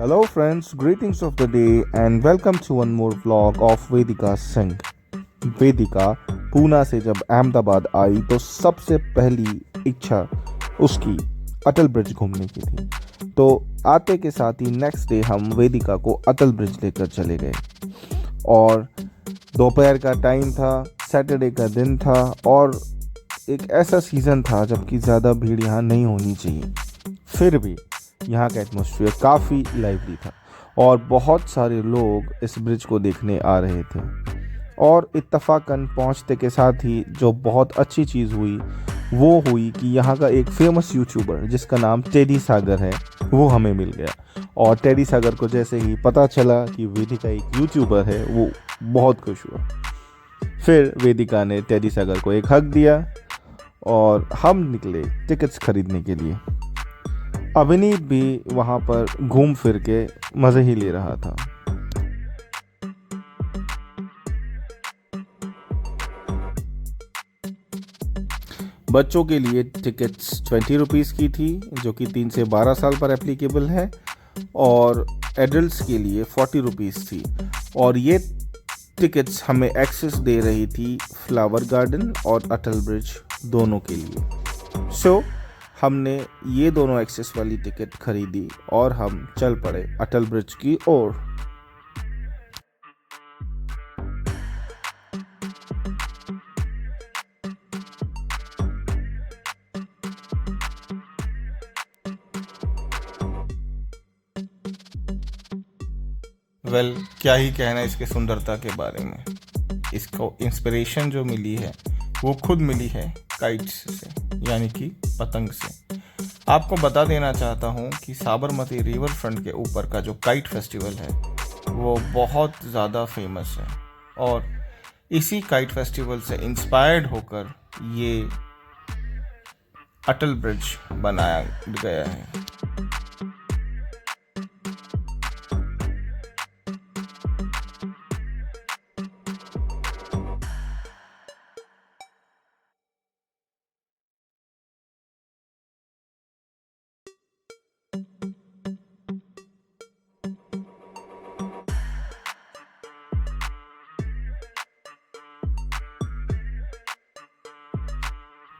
Hello, friends, greetings of the day, and welcome to one more vlog of वेदिका सिंह। वेदिका पूना से जब अहमदाबाद आई तो सबसे पहली इच्छा उसकी अटल ब्रिज घूमने की थी। तो आते के साथ ही नेक्स्ट डे हम वेदिका को अटल ब्रिज लेकर चले गए और दोपहर का टाइम था, सैटरडे का दिन था और एक ऐसा सीज़न था जबकि ज़्यादा भीड़ यहाँ नहीं होनी चाहिए। फिर भी यहाँ का एटमॉस्फेयर काफ़ी लाइवली था और बहुत सारे लोग इस ब्रिज को देखने आ रहे थे। और इत्तफाकन पहुँचते के साथ ही जो बहुत अच्छी चीज़ हुई वो हुई कि यहाँ का एक फेमस यूट्यूबर जिसका नाम टेडी सागर है वो हमें मिल गया। और टेडी सागर को जैसे ही पता चला कि वेदिका एक यूट्यूबर है वो बहुत खुश हुआ। फिर वेदिका ने टेडी सागर को एक हग दिया और हम निकले टिकट्स खरीदने के लिए। अभिनीत भी वहाँ पर घूम फिर के मज़े ही ले रहा था। बच्चों के लिए टिकट्स 20 रुपीज़ की थी जो कि 3 से 12 साल पर एप्लीकेबल है और एडल्ट्स के लिए 40 रुपीज़ थी। और ये टिकट्स हमें एक्सेस दे रही थी फ्लावर गार्डन और अटल ब्रिज दोनों के लिए। सो हमने ये दोनों एक्सेस वाली टिकट खरीदी और हम चल पड़े अटल ब्रिज की ओर। क्या ही कहना इसके सुंदरता के बारे में। इसको इंस्पिरेशन जो मिली है वो खुद मिली है काइट्स से, यानी कि पतंग से। आपको बता देना चाहता हूँ कि साबरमती रिवर फ्रंट के ऊपर का जो काइट फेस्टिवल है वो बहुत ज़्यादा फेमस है और इसी काइट फेस्टिवल से इंस्पायर्ड होकर ये अटल ब्रिज बनाया गया है।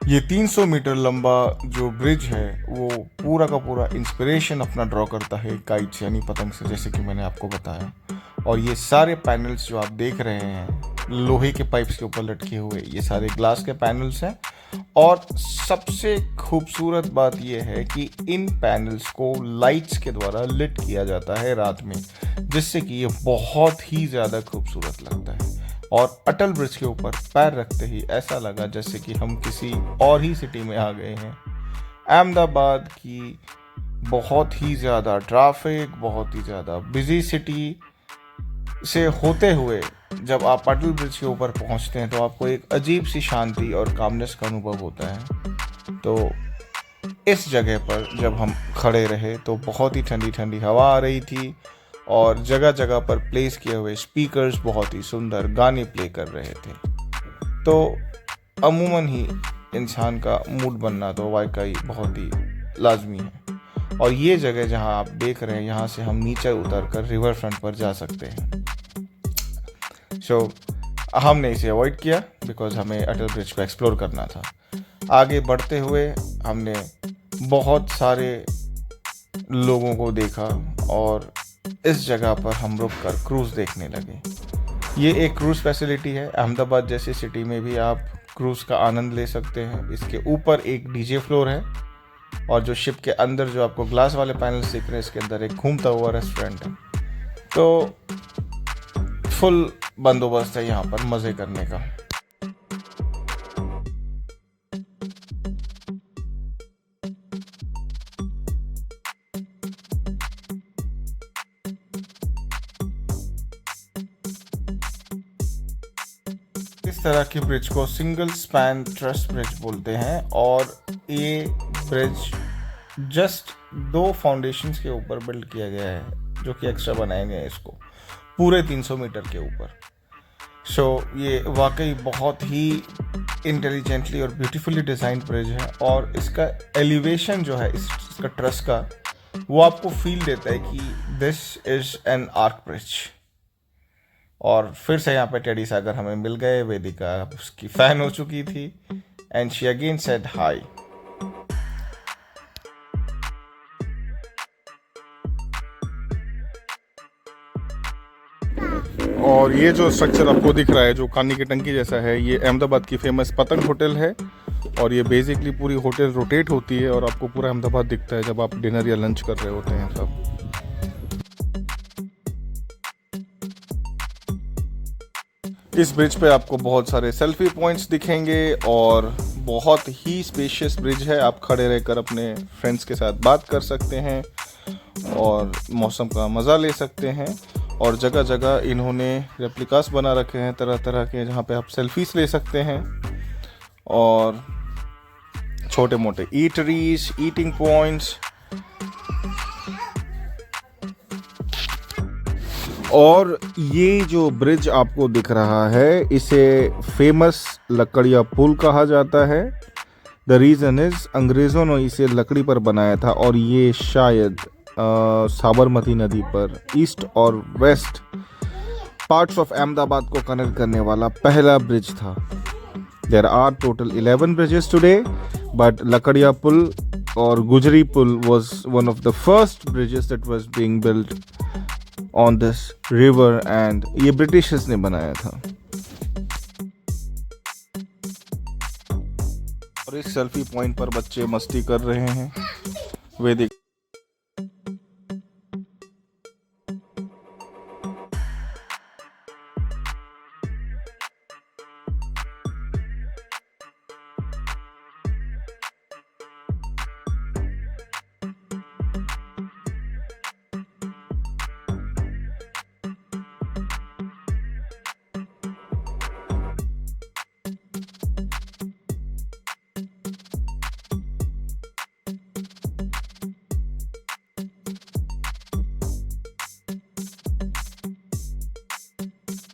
ये 300 मीटर लंबा जो ब्रिज है वो पूरा का पूरा इंस्पिरेशन अपना ड्रॉ करता है काइट्स यानी पतंग से, जैसे कि मैंने आपको बताया। और ये सारे पैनल्स जो आप देख रहे हैं लोहे के पाइप्स के ऊपर लटके हुए, ये सारे ग्लास के पैनल्स हैं। और सबसे खूबसूरत बात यह है कि इन पैनल्स को लाइट्स के द्वारा लिट किया जाता है रात में, जिससे कि ये बहुत ही ज़्यादा खूबसूरत लगता है। और अटल ब्रिज के ऊपर पैर रखते ही ऐसा लगा जैसे कि हम किसी और ही सिटी में आ गए हैं। अहमदाबाद की बहुत ही ज़्यादा ट्रैफिक, बहुत ही ज़्यादा बिजी सिटी से होते हुए जब आप अटल ब्रिज के ऊपर पहुंचते हैं तो आपको एक अजीब सी शांति और कामनेस का अनुभव होता है। तो इस जगह पर जब हम खड़े रहे तो बहुत ही ठंडी ठंडी हवा आ रही थी और जगह जगह पर प्लेस किए हुए स्पीकर्स बहुत ही सुंदर गाने प्ले कर रहे थे। तो अमूमन ही इंसान का मूड बनना तो वाकई बहुत ही लाजमी है। और ये जगह जहां आप देख रहे हैं यहाँ से हम नीचे उतर कर रिवर फ्रंट पर जा सकते हैं। हमने इसे अवॉइड किया बिकॉज हमें अटल ब्रिज को एक्सप्लोर करना था। आगे बढ़ते हुए हमने बहुत सारे लोगों को देखा और इस जगह पर हम रुक कर क्रूज़ देखने लगे। ये एक क्रूज़ फैसिलिटी है। अहमदाबाद जैसी सिटी में भी आप क्रूज़ का आनंद ले सकते हैं। इसके ऊपर एक डीजे फ्लोर है और जो शिप के अंदर जो आपको ग्लास वाले पैनल्स दिख रहे हैं इसके अंदर एक घूमता हुआ रेस्टोरेंट है। तो फुल बंदोबस्त है यहाँ पर मज़े करने का। इस तरह की ब्रिज को सिंगल स्पैन ट्रस ब्रिज बोलते हैं और ये ब्रिज जस्ट 2 फाउंडेशंस के ऊपर बिल्ड किया गया है जो कि एक्स्ट्रा बनाए गए हैं इसको पूरे 300 मीटर के ऊपर। ये वाकई बहुत ही इंटेलिजेंटली और ब्यूटीफुली डिज़ाइंड ब्रिज है और इसका एलिवेशन जो है इसका ट्रस का वो आपको फील देता है कि this is an arch bridge. और फिर से यहाँ पे टेडी सागर हमें मिल गए। वेदिका उसकी फैन हो चुकी थी and she again said high. और ये जो स्ट्रक्चर आपको दिख रहा है जो खाने की टंकी जैसा है, ये अहमदाबाद की फेमस पतंग होटल है। और ये बेसिकली पूरी होटल रोटेट होती है और आपको पूरा अहमदाबाद दिखता है जब आप डिनर या लंच कर रहे होते हैं तब। इस ब्रिज पे आपको बहुत सारे सेल्फी पॉइंट्स दिखेंगे और बहुत ही स्पेशियस ब्रिज है। आप खड़े रहकर अपने फ्रेंड्स के साथ बात कर सकते हैं और मौसम का मज़ा ले सकते हैं। और जगह जगह इन्होंने रेप्लिकास बना रखे हैं तरह तरह के, जहाँ पे आप सेल्फीज ले सकते हैं। और छोटे मोटे ईटरीज, ईटिंग पॉइंट्स। और ये जो ब्रिज आपको दिख रहा है इसे फेमस लकड़िया पुल कहा जाता है। द रीज़न इज़ अंग्रेज़ों ने इसे लकड़ी पर बनाया था और ये शायद साबरमती नदी पर ईस्ट और वेस्ट पार्ट्स ऑफ अहमदाबाद को कनेक्ट करने वाला पहला ब्रिज था। There are total 11 bridges today, but लकड़िया पुल और गुजरी पुल was one of the first bridges that was being built on this river and ये ब्रिटिशर्स ने बनाया था। और इस सेल्फी पॉइंट पर बच्चे मस्ती कर रहे हैं। वेदिक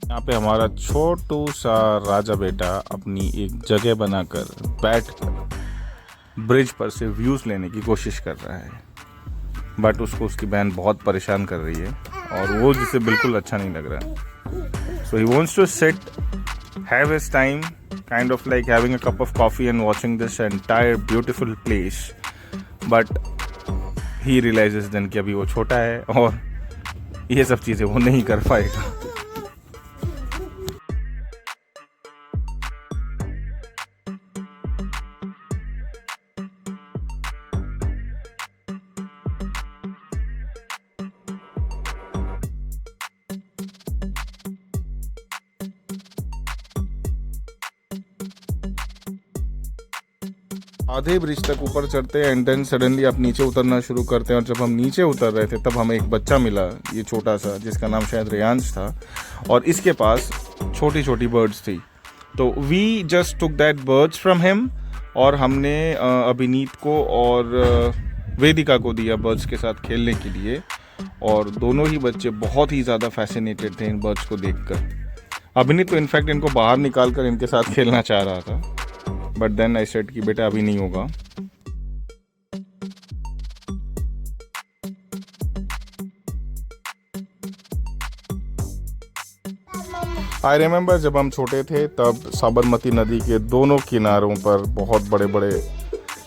यहाँ पे हमारा छोटू सा राजा बेटा अपनी एक जगह बनाकर बैठकर ब्रिज पर से व्यूज़ लेने की कोशिश कर रहा है, बट उसको उसकी बहन बहुत परेशान कर रही है और वो जिसे बिल्कुल अच्छा नहीं लग रहा। So he wants to sit, have his time, kind of like having a cup of coffee and watching this entire beautiful place, but he realises then कि अभी वो छोटा है और ये सब चीज़ें वो नहीं कर पाएगा। आधे ब्रिज तक ऊपर चढ़ते हैं एंड देन सडनली आप नीचे उतरना शुरू करते हैं। और जब हम नीचे उतर रहे थे तब हमें एक बच्चा मिला, ये छोटा सा, जिसका नाम शायद रेयांश था और इसके पास छोटी छोटी बर्ड्स थी। तो we just took that birds from him और हमने अभिनीत को और वेदिका को दिया बर्ड्स के साथ खेलने के लिए। और दोनों ही बच्चे बहुत ही ज़्यादा फैसिनेटेड थे इन बर्ड्स को देखकर। अभिनीत तो इनफैक्ट इनको बाहर निकाल कर इनके साथ खेलना चाह रहा था, बट देन आई सेड कि बेटा अभी नहीं होगा। आई रिमेंबर जब हम छोटे थे तब साबरमती नदी के दोनों किनारों पर बहुत बड़े बड़े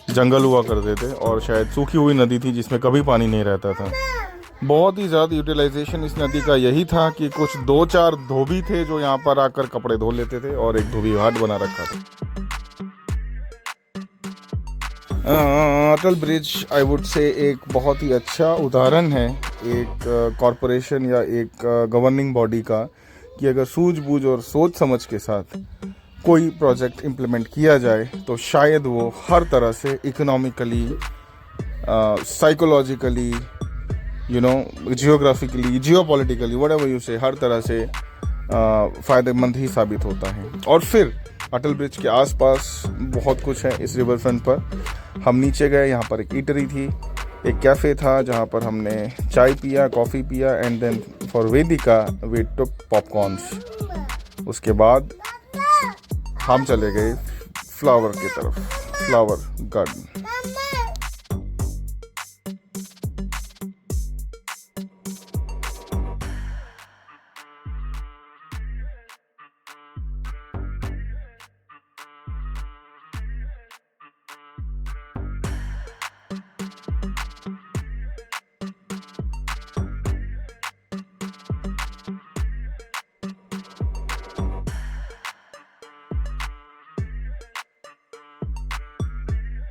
जंगल हुआ करते थे और शायद सूखी हुई नदी थी जिसमें कभी पानी नहीं रहता था। बहुत ही ज़्यादा यूटिलाइजेशन इस नदी का यही था कि कुछ 2-4 धोबी थे जो यहाँ पर आकर कपड़े धो लेते थे और एक धोबी घाट बना रखा था। अटल ब्रिज आई वुड से एक बहुत ही अच्छा उदाहरण है एक कॉरपोरेशन या एक गवर्निंग बॉडी का कि अगर सूझबूझ और सोच समझ के साथ कोई प्रोजेक्ट इम्प्लीमेंट किया जाए तो शायद वो हर तरह से economically, psychologically, geographically, geopolitically, whatever you से, हर तरह से फ़ायदेमंद ही साबित होता है। और फिर अटल ब्रिज के आसपास बहुत कुछ है इस रिवर फ्रंट पर। हम नीचे गए, यहाँ पर एक ईटरी थी, एक कैफ़े था जहाँ पर हमने चाय पिया, कॉफ़ी पिया and then for Vedika we took popcorns. उसके बाद हम चले गए फ्लावर की तरफ, फ्लावर गार्डन।